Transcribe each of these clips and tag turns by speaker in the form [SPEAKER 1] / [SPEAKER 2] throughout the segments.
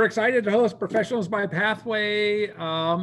[SPEAKER 1] excited to host Professionals by Pathway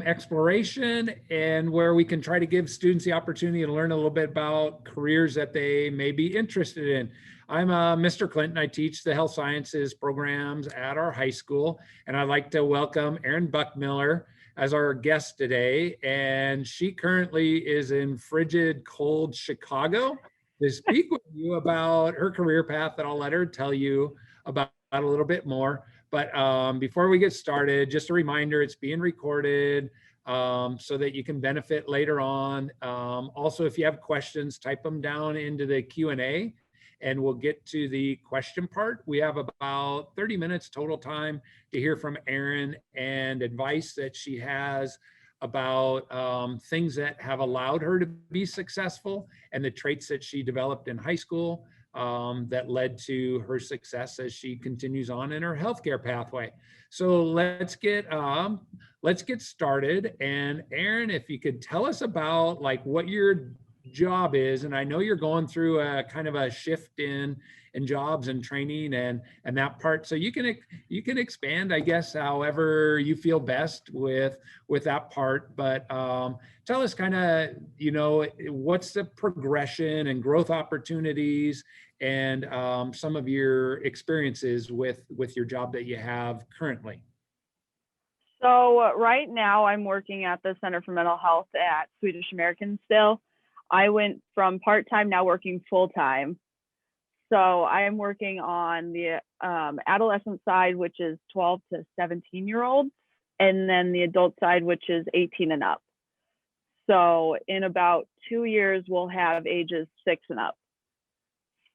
[SPEAKER 1] Exploration, and where we can try to give students the opportunity to learn a little bit about careers that they may be interested in. I'm Mr. Clinton. I teach the health sciences programs at our high school, and I'd like to welcome Erin Buchmiller as our guest today. And she currently is in frigid, cold Chicago to speak with you about her career path that I'll let her tell you about a little bit more. But before we get started, just a reminder, it's being recorded so that you can benefit later on. Also, if you have questions, type them down into the Q&A and we'll get to the question part. We have about 30 minutes total time to hear from Erin and advice that she has about things that have allowed her to be successful and the traits that she developed in high school that led to her success as she continues on in her healthcare pathway. So let's get started. And Erin, if you could tell us about like what your job is, and I know you're going through a kind of a shift in jobs and training and that part. So you can expand, I guess, however you feel best with that part. But tell us kind of, what's the progression and growth opportunities and some of your experiences with your job that you have currently.
[SPEAKER 2] So right now I'm working at the Center for Mental Health at Swedish American still. I went from part-time, now working full-time. So I am working on the adolescent side, which is 12 to 17-year-olds, and then the adult side, which is 18 and up. So in about 2 years, we'll have ages 6 and up.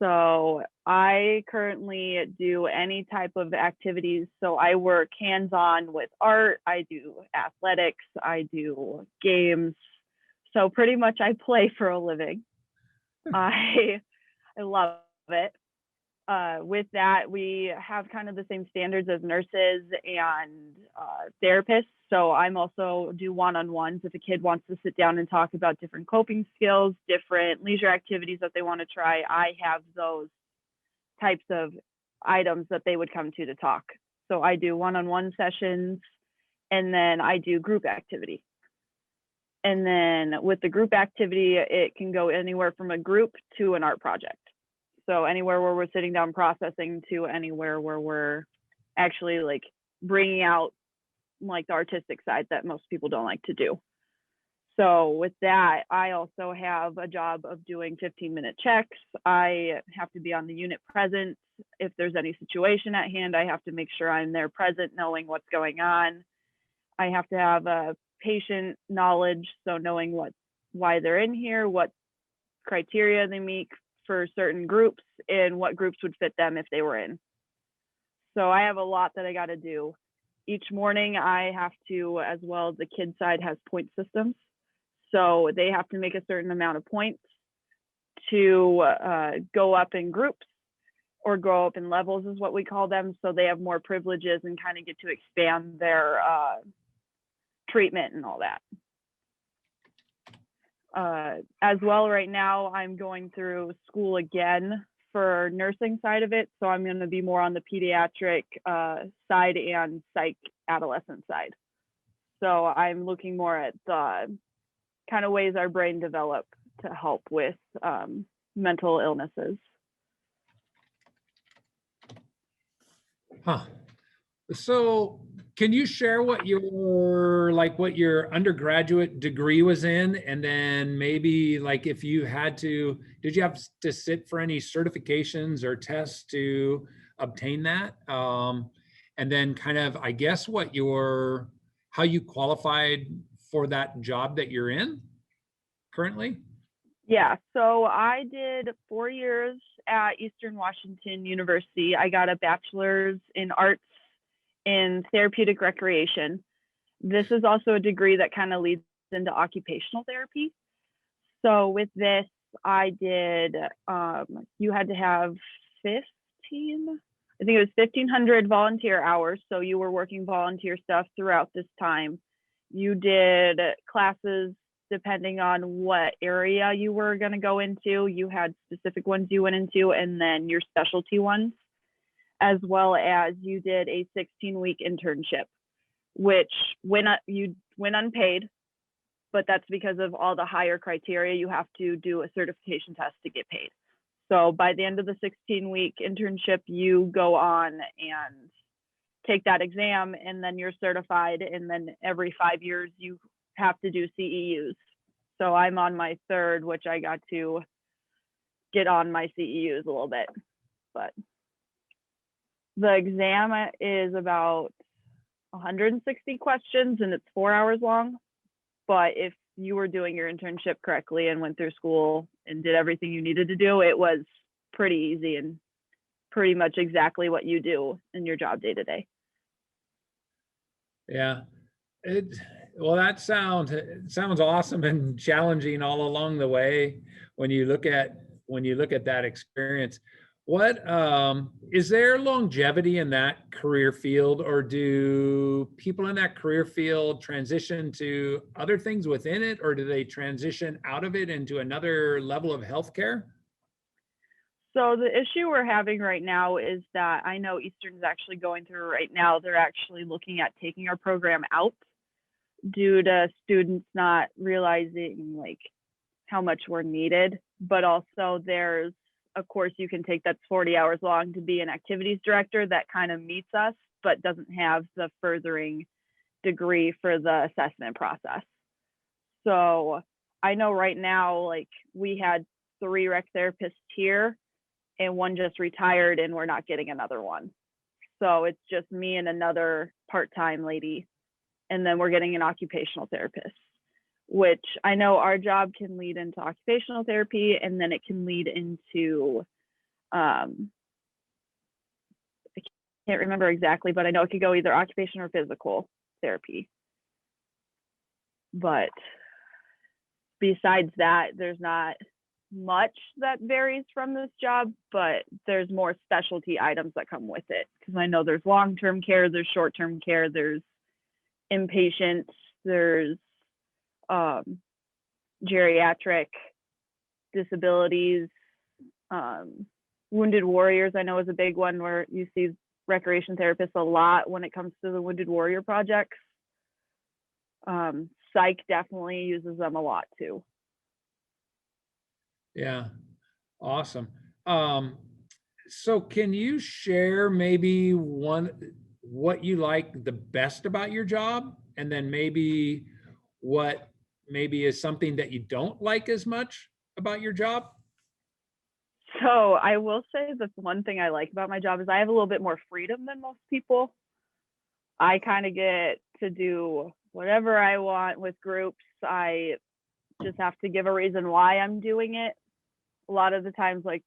[SPEAKER 2] So I currently do any type of activities. So I work hands-on with art, I do athletics, I do games. So pretty much I play for a living. I love it. With that, we have kind of the same standards as nurses and therapists. So I'm also do one-on-ones if a kid wants to sit down and talk about different coping skills, different leisure activities that they want to try. I have those types of items that they would come to talk. So I do one-on-one sessions, and then I do group activity. And then with the group activity, it can go anywhere from a group to an art project. So anywhere where we're sitting down processing to anywhere where we're actually like bringing out like the artistic side that most people don't like to do. So with that, I also have a job of doing 15-minute checks. I have to be on the unit present. If there's any situation at hand, I have to make sure I'm there present, knowing what's going on. I have to have a patient knowledge, so knowing why they're in here, what criteria they meet for certain groups, and what groups would fit them if they were in. So I have a lot that I got to do. Each morning I have to, as well as the kid side has point systems. So they have to make a certain amount of points to go up in groups or go up in levels is what we call them. So they have more privileges and kind of get to expand their treatment and all that. As well, right now I'm going through school again for nursing side of it. So I'm going to be more on the pediatric side and psych adolescent side. So I'm looking more at the kind of ways our brain develop to help with mental illnesses.
[SPEAKER 1] Huh. So can you share what your undergraduate degree was in? And then maybe like if you had to, did you have to sit for any certifications or tests to obtain that? And then kind of, I guess, how you qualified for that job that you're in currently?
[SPEAKER 2] Yeah, so I did 4 years at Eastern Washington University. I got a bachelor's in arts in therapeutic recreation. This is also a degree that kind of leads into occupational therapy. So with this, I did, you had to have 15, I think it was 1,500 volunteer hours. So you were working volunteer stuff throughout this time. You did classes depending on what area you were going to go into. You had specific ones you went into and then your specialty ones. as well as you did a 16-week internship, which you went unpaid, but that's because of all the higher criteria. You have to do a certification test to get paid. So by the end of the 16-week internship, you go on and take that exam, and then you're certified. And then every 5 years, you have to do CEUs. So I'm on my third, which I got to get on my CEUs a little bit. But the exam is about 160 questions, and it's 4 hours long. But if you were doing your internship correctly and went through school and did everything you needed to do, it was pretty easy and pretty much exactly what you do in your job day to day.
[SPEAKER 1] Yeah. Well, that sounds awesome and challenging all along the way when you look at that experience. What is there longevity in that career field, or do people in that career field transition to other things within it, or do they transition out of it into another level of healthcare?
[SPEAKER 2] So the issue we're having right now is that I know Eastern's actually going through right now, they're actually looking at taking our program out due to students not realizing like how much we're needed. But also there's a course you can take that's 40 hours long to be an activities director that kind of meets us, but doesn't have the furthering degree for the assessment process. So I know right now, like we had 3 rec therapists here and 1 just retired, and we're not getting another one. So it's just me and another part-time lady. And then we're getting an occupational therapist, which I know our job can lead into occupational therapy, and then it can lead into, I can't remember exactly, but I know it could go either occupational or physical therapy. But besides that, there's not much that varies from this job, but there's more specialty items that come with it. Because I know there's long-term care, there's short-term care, there's inpatient, there's geriatric disabilities, wounded warriors I know is a big one where you see recreation therapists a lot when it comes to the wounded warrior projects. Psych definitely uses them a lot too.
[SPEAKER 1] Yeah, awesome. So can you share maybe what you like the best about your job, and then maybe what maybe is something that you don't like as much about your job?
[SPEAKER 2] So I will say the one thing I like about my job is I have a little bit more freedom than most people. I kind of get to do whatever I want with groups. I just have to give a reason why I'm doing it. A lot of the times, like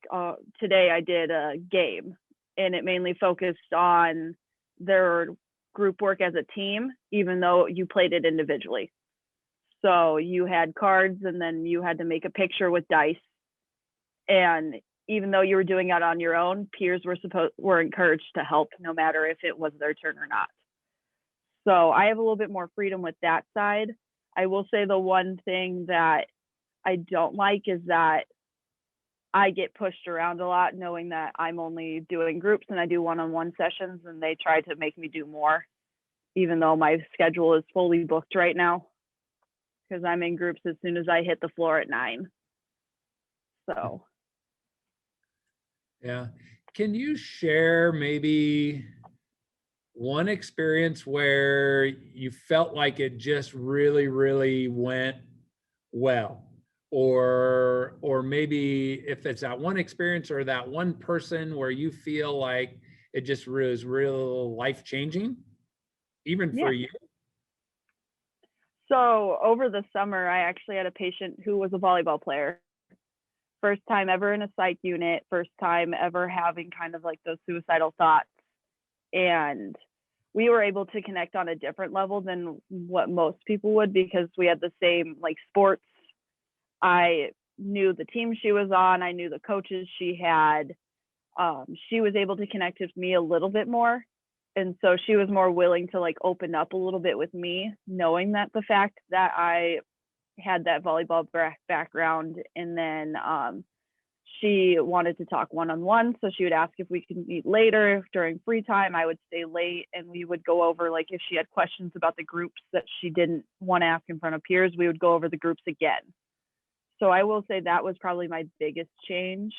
[SPEAKER 2] today I did a game, and it mainly focused on their group work as a team, even though you played it individually. So you had cards, and then you had to make a picture with dice. And even though you were doing it on your own, peers were encouraged to help, no matter if it was their turn or not. So I have a little bit more freedom with that side. I will say the one thing that I don't like is that I get pushed around a lot, knowing that I'm only doing groups and I do one-on-one sessions, and they try to make me do more, even though my schedule is fully booked right now, because I'm in groups as soon as I hit the floor at 9. So.
[SPEAKER 1] Yeah. Can you share maybe one experience where you felt like it just really, really went well? Or maybe if it's that one experience or that one person where you feel like it just was real life-changing, even for you?
[SPEAKER 2] So over the summer, I actually had a patient who was a volleyball player. First time ever in a psych unit, first time ever having kind of like those suicidal thoughts. And we were able to connect on a different level than what most people would, because we had the same like sports. I knew the team she was on. I knew the coaches she had. She was able to connect with me a little bit more. And so she was more willing to like open up a little bit with me, knowing that the fact that I had that volleyball background. And then she wanted to talk one-on-one. So she would ask if we could meet later during free time. I would stay late and we would go over, like, if she had questions about the groups that she didn't want to ask in front of peers, we would go over the groups again. So I will say that was probably my biggest change,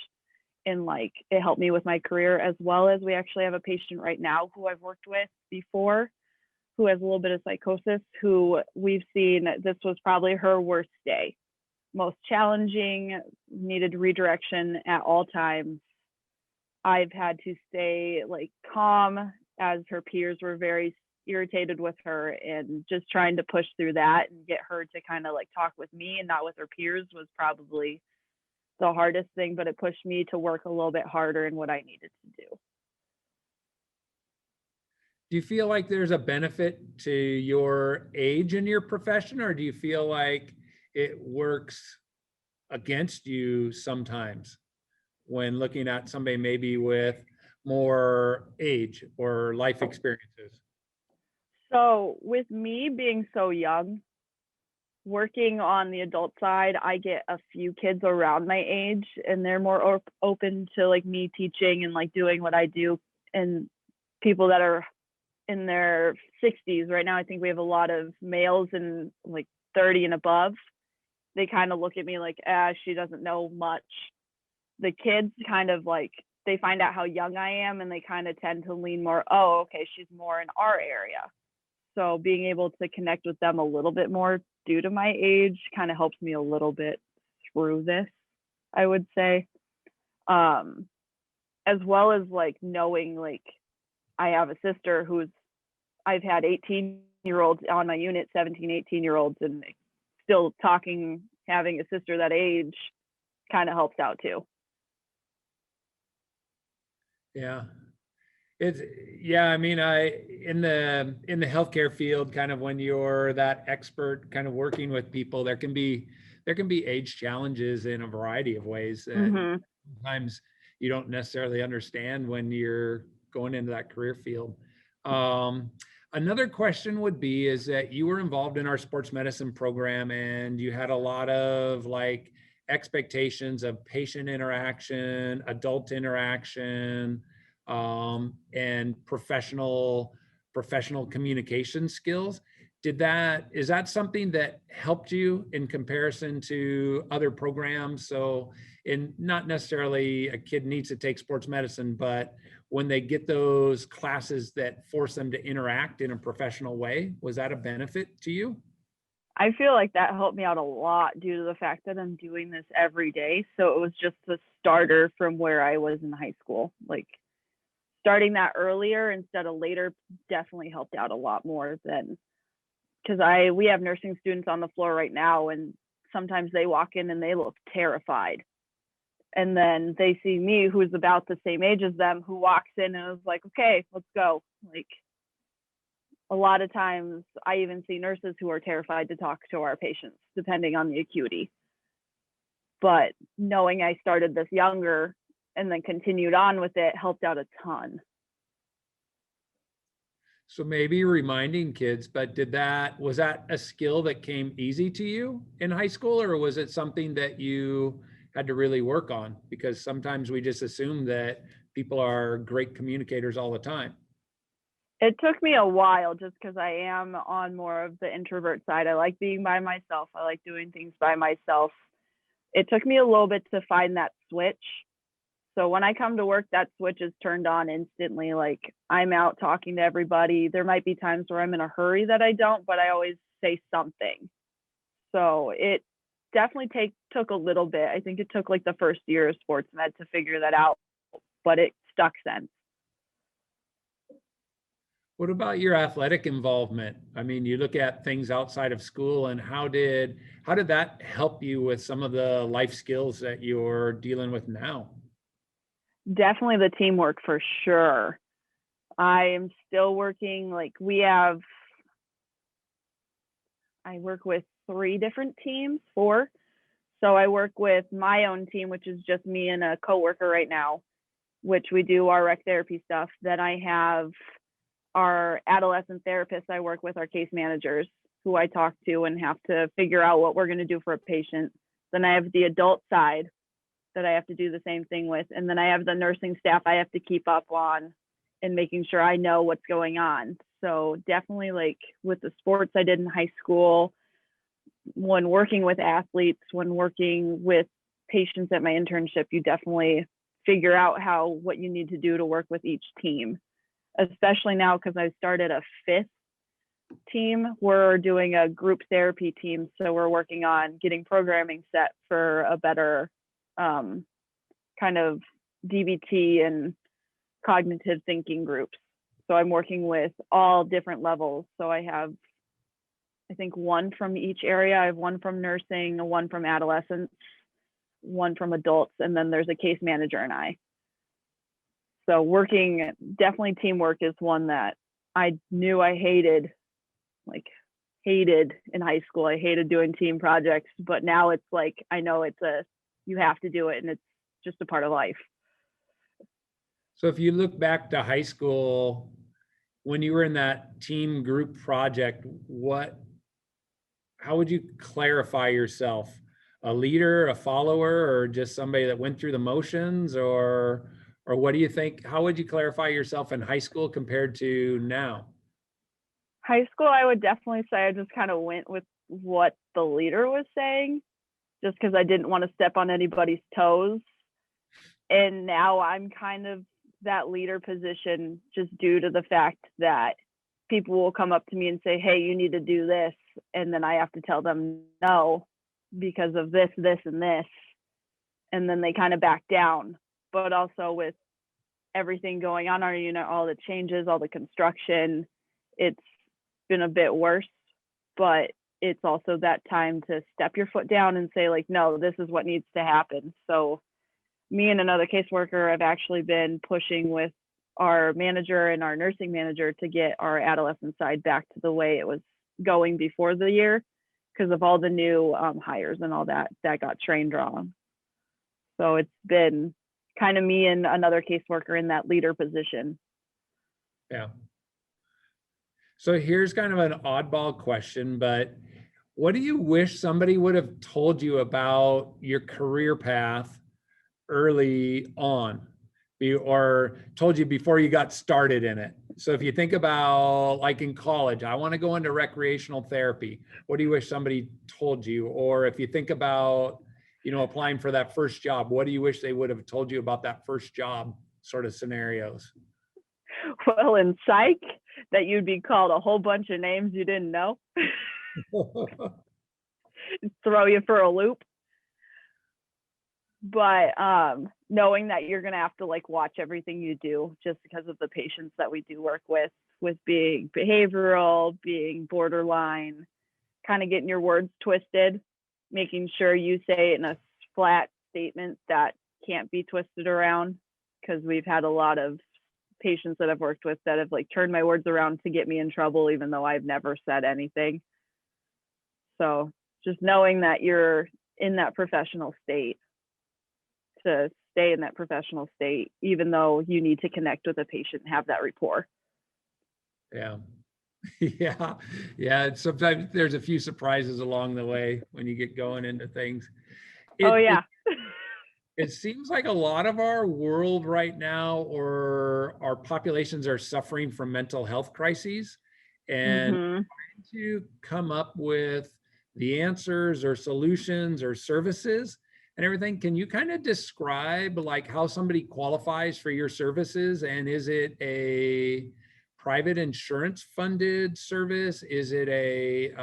[SPEAKER 2] and like it helped me with my career, as well as we actually have a patient right now who I've worked with before who has a little bit of psychosis, who we've seen this was probably her worst day, most challenging, needed redirection at all times. I've had to stay like calm as her peers were very irritated with her, and just trying to push through that and get her to kind of like talk with me and not with her peers was probably the hardest thing, but it pushed me to work a little bit harder in what I needed to do.
[SPEAKER 1] Do you feel like there's a benefit to your age in your profession, or do you feel like it works against you sometimes when looking at somebody maybe with more age or life experiences?
[SPEAKER 2] So with me being so young, working on the adult side, I get a few kids around my age and they're more open to like me teaching and like doing what I do, and people that are in their 60s right now. I think we have a lot of males in like 30 and above. They kind of look at me like, she doesn't know much. The kids kind of like, they find out how young I am and they kind of tend to lean more, oh, okay, she's more in our area. So being able to connect with them a little bit more due to my age kind of helps me a little bit through this, I would say. As well as like knowing, like, I have a sister I've had 18-year-olds on my unit, 17, 18-year-olds, and still talking, having a sister that age kind of helps out too.
[SPEAKER 1] Yeah. I mean, in the healthcare field, kind of when you're that expert kind of working with people, there can be age challenges in a variety of ways that sometimes you don't necessarily understand when you're going into that career field. Another question would be is that you were involved in our sports medicine program and you had a lot of like expectations of patient interaction, adult interaction, and professional communication skills. Is that something that helped you in comparison to other programs? So not necessarily a kid needs to take sports medicine, but when they get those classes that force them to interact in a professional way, was that a benefit to you?
[SPEAKER 2] I feel like that helped me out a lot due to the fact that I'm doing this every day. So it was just a starter from where I was in high school. Like starting that earlier instead of later definitely helped out a lot more than, because we have nursing students on the floor right now, and sometimes they walk in and they look terrified. And then they see me, who's about the same age as them, who walks in and is like, okay, let's go. Like a lot of times I even see nurses who are terrified to talk to our patients, depending on the acuity. But knowing I started this younger and then continued on with it helped out a ton.
[SPEAKER 1] So maybe reminding kids, but was that a skill that came easy to you in high school, or was it something that you had to really work on? Because sometimes we just assume that people are great communicators all the time.
[SPEAKER 2] It took me a while just because I am on more of the introvert side. I like being by myself. I like doing things by myself. It took me a little bit to find that switch. So when I come to work, that switch is turned on instantly. Like I'm out talking to everybody. There might be times where I'm in a hurry that I don't, but I always say something. So it definitely took a little bit. I think it took like the first year of sports med to figure that out, but it stuck since.
[SPEAKER 1] What about your athletic involvement? I mean, you look at things outside of school, and how did that help you with some of the life skills that you're dealing with now?
[SPEAKER 2] Definitely the teamwork for sure. I am still working, like I work with 3 different teams, 4. So I work with my own team, which is just me and a coworker right now, which we do our rec therapy stuff. Then I have our adolescent therapists I work with, our case managers, who I talk to and have to figure out what we're going to do for a patient. Then I have the adult side, that I have to do the same thing with. And then I have the nursing staff I have to keep up on and making sure I know what's going on. So definitely, like with the sports I did in high school, when working with athletes, when working with patients at my internship, you definitely figure out what you need to do to work with each team, especially now because I started a 5th team. We're doing a group therapy team. So we're working on getting programming set for a better kind of DBT and cognitive thinking groups. So I'm working with all different levels. So I have, I think, one from each area. I have one from nursing, one from adolescents, one from adults, and then there's a case manager and I. So definitely teamwork is one that I knew I hated in high school. I hated doing team projects, but now it's like, I know you have to do it, and it's just a part of life.
[SPEAKER 1] So if you look back to high school, when you were in that team group project, how would you clarify yourself? A leader, a follower, or just somebody that went through the motions, or what do you think? How would you clarify yourself in high school compared to now?
[SPEAKER 2] High school, I would definitely say I just kind of went with what the leader was saying, just because I didn't want to step on anybody's toes. And now I'm kind of that leader position just due to the fact that people will come up to me and say, hey, you need to do this. And then I have to tell them no, because of this, this, and this. And then they kind of back down. But also with everything going on our unit, all the changes, all the construction, it's been a bit worse, but it's also that time to step your foot down and say, like, no, this is what needs to happen. So me and another caseworker have actually been pushing with our manager and our nursing manager to get our adolescent side back to the way it was going before the year, because of all the new hires and all that got trained wrong. So it's been kind of me and another caseworker in that leader position.
[SPEAKER 1] Yeah. So here's kind of an oddball question, but what do you wish somebody would have told you about your career path early on, or told you before you got started in it? So if you think about, like in college, I want to go into recreational therapy. What do you wish somebody told you? Or if you think about, applying for that first job, what do you wish they would have told you about that first job sort of scenarios?
[SPEAKER 2] Well, in psych, that you'd be called a whole bunch of names you didn't know. Throw you for a loop. But knowing that you're going to have to watch everything you do, just because of the patients that we do work with being behavioral, being borderline, kind of getting your words twisted, making sure you say it in a flat statement that can't be twisted around, because we've had a lot of patients that I've worked with that have turned my words around to get me in trouble, even though I've never said anything. So just knowing that you're in that professional state, to stay in that professional state, even though you need to connect with a patient and have that rapport.
[SPEAKER 1] Yeah. Yeah. Sometimes there's a few surprises along the way when you get going into things. It seems like a lot of our world right now, or our populations, are suffering from mental health crises, and trying to come up with the answers or solutions or services and everything. Can you kind of describe how somebody qualifies for your services? And is it a private insurance funded service? Is it a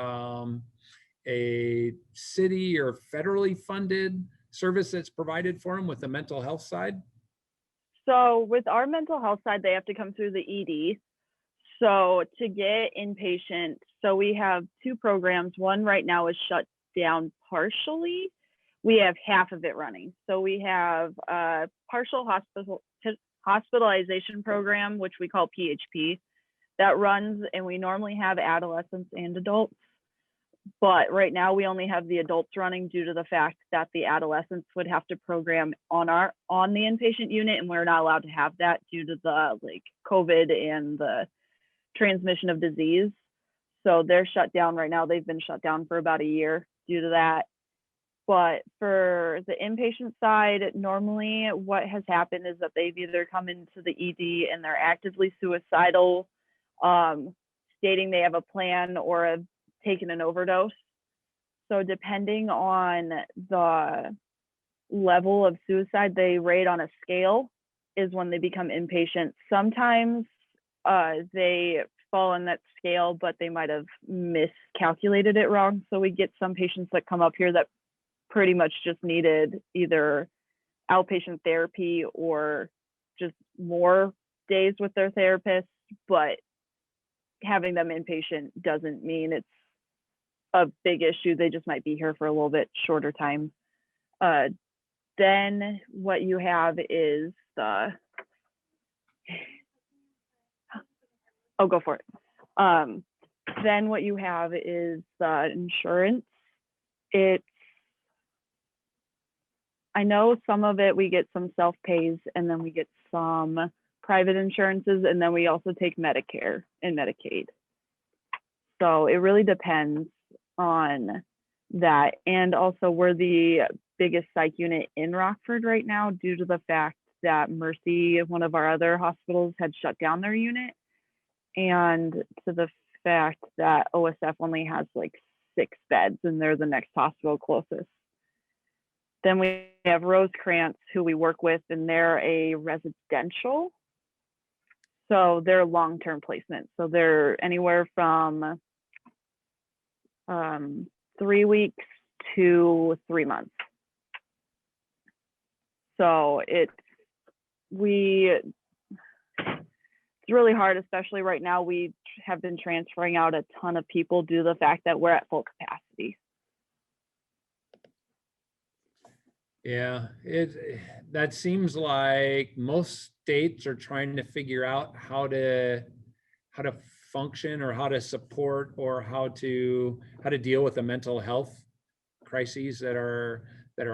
[SPEAKER 1] city or federally funded service that's provided for them with the mental health side?
[SPEAKER 2] So with our mental health side, they have to come through the ED. So to get inpatient, so we have 2 programs. One right now is shut down partially. We have half of it running. So we have a partial hospitalization program, which we call PHP, that runs, and we normally have adolescents and adults. But right now we only have the adults running due to the fact that the adolescents would have to program on the inpatient unit, and we're not allowed to have that due to the COVID and the transmission of disease. So they're shut down right now. They've been shut down for about a year due to that. But for the inpatient side, normally what has happened is that they've either come into the ED and they're actively suicidal, stating they have a plan or have taken an overdose. So depending on the level of suicide they rate on a scale is when they become inpatient. Sometimes they fall in that scale, but they might have miscalculated it wrong. So we get some patients that come up here that pretty much just needed either outpatient therapy or just more days with their therapist, but having them inpatient doesn't mean it's a big issue. They just might be here for a little bit shorter time. Then what you have is the, oh, go for it. Then what you have is the insurance. I know some of it we get some self-pays, and then we get some private insurances, and then we also take Medicare and Medicaid. So it really depends on that. And also we're the biggest psych unit in Rockford right now due to the fact that Mercy, one of our other hospitals, had shut down their unit, and to the fact that OSF only has like 6 beds and they're the next hospital closest. Then we have Rosecrance, who we work with, and they're a residential. So they're long-term placement. So they're anywhere from 3 weeks to 3 months. So it's really hard, especially right now. We have been transferring out a ton of people due to the fact that we're at full capacity.
[SPEAKER 1] Yeah, that seems like most states are trying to figure out how to function or how to support or how to deal with the mental health crises that are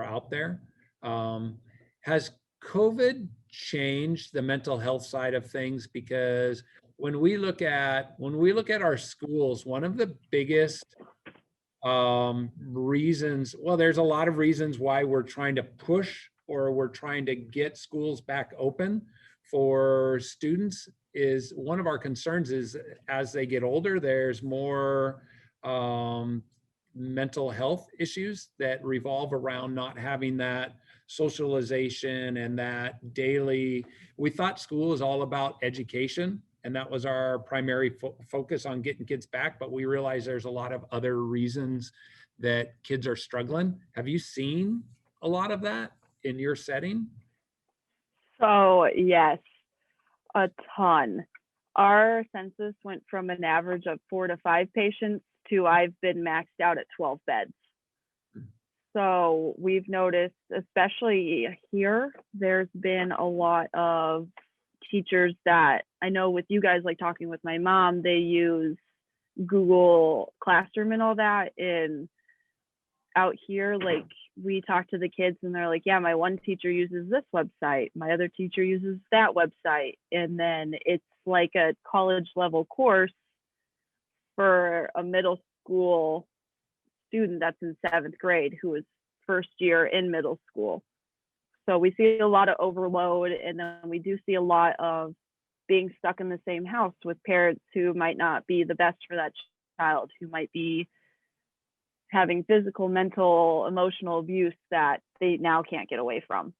[SPEAKER 1] out there. Has COVID changed the mental health side of things? Because when we look at our schools, one of the biggest reasons, well, there's a lot of reasons why we're trying to push or we're trying to get schools back open for students. Is one of our concerns is as they get older, there's more mental health issues that revolve around not having that socialization and that daily. We thought school is all about education, and that was our primary focus on getting kids back, but we realize there's a lot of other reasons that kids are struggling. Have you seen a lot of that in your setting?
[SPEAKER 2] So yes, a ton. Our census went from an average of 4 to 5 patients to I've been maxed out at 12 beds. So we've noticed, especially here, there's been a lot of teachers that I know with you guys, like talking with my mom, they use Google Classroom and all that. And out here, like we talk to the kids and they're like, yeah, my one teacher uses this website, my other teacher uses that website. And then it's like a college level course for a middle school student that's in 7th grade who is first year in middle school. So we see a lot of overload, and then we do see a lot of being stuck in the same house with parents who might not be the best for that child, who might be having physical, mental, emotional abuse that they now can't get away from.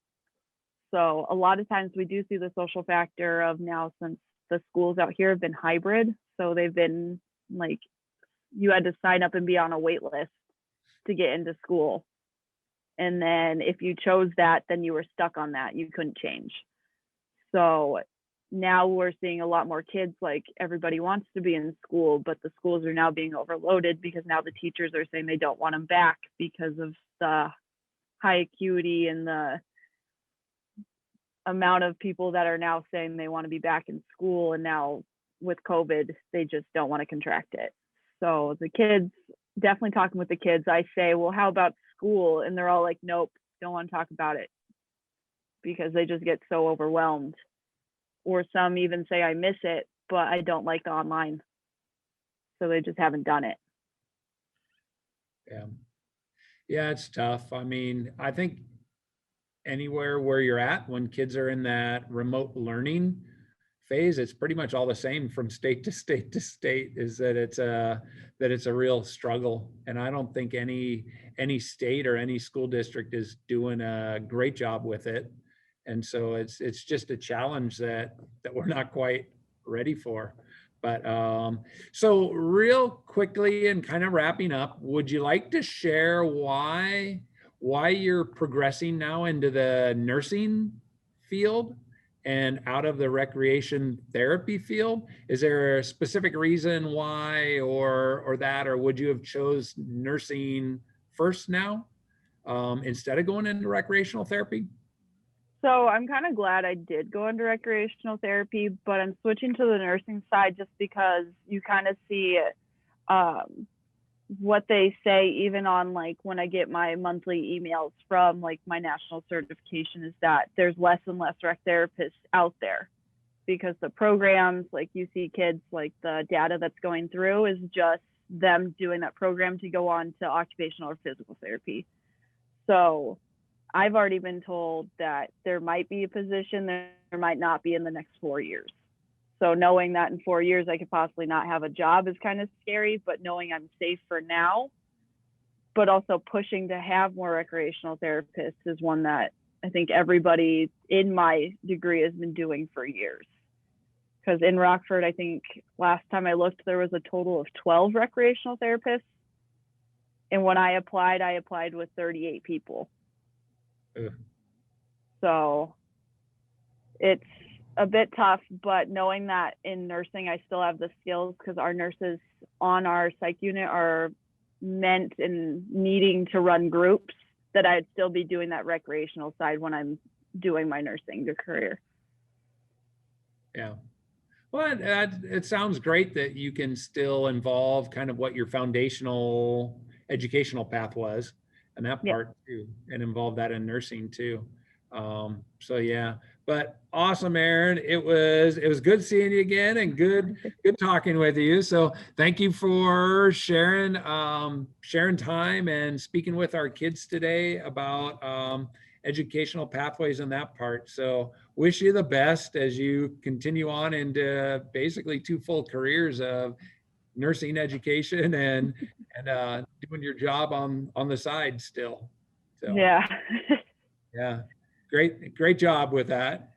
[SPEAKER 2] So a lot of times we do see the social factor of now, since the schools out here have been hybrid, so they've been like, you had to sign up and be on a wait list to get into school. And then if you chose that, then you were stuck on that. You couldn't change. So now we're seeing a lot more kids, like everybody wants to be in school, but the schools are now being overloaded because now the teachers are saying they don't want them back because of the high acuity and the amount of people that are now saying they want to be back in school. And now with COVID, they just don't want to contract it. So the kids, definitely talking with the kids, I say, well, how about school? And they're all like, nope, don't want to talk about it, because they just get so overwhelmed. Or some even say, I miss it, but I don't like the online. So they just haven't done it.
[SPEAKER 1] Yeah. Yeah, it's tough. I mean, I think anywhere where you're at when kids are in that remote learning phase, it's pretty much all the same from state to state to state, is that it's a real struggle. And I don't think any state or any school district is doing a great job with it. And so it's just a challenge that we're not quite ready for. But so real quickly and kind of wrapping up, would you like to share why you're progressing now into the nursing field and out of the recreation therapy field? Is there a specific reason why, or that, or would you have chose nursing first now instead of going into recreational therapy?
[SPEAKER 2] So I'm kind of glad I did go into recreational therapy, but I'm switching to the nursing side just because you kind of see um, what they say, even on like when I get my monthly emails from like my national certification, is that there's less and less rec therapists out there because the programs, like you see kids, like the data that's going through is just them doing that program to go on to occupational or physical therapy. So I've already been told that there might be a position, there might not be in the next 4 years. So knowing that in 4 years I could possibly not have a job is kind of scary, but knowing I'm safe for now, but also pushing to have more recreational therapists is one that I think everybody in my degree has been doing for years. Because in Rockford, I think last time I looked, there was a total of 12 recreational therapists. And when I applied with 38 people.
[SPEAKER 1] Ugh.
[SPEAKER 2] So it's a bit tough, but knowing that in nursing, I still have the skills because our nurses on our psych unit are meant and needing to run groups, that I'd still be doing that recreational side when I'm doing my nursing career.
[SPEAKER 1] Yeah. Well, it sounds great that you can still involve kind of what your foundational educational path was and that
[SPEAKER 2] Yeah.
[SPEAKER 1] part too, and involve that in nursing too. So yeah, but awesome, Erin. It was good seeing you again and good talking with you. So thank you for sharing time and speaking with our kids today about educational pathways and that part. So wish you the best as you continue on into basically 2 full careers of nursing education and doing your job on the side still. So
[SPEAKER 2] Yeah.
[SPEAKER 1] yeah, great job with that.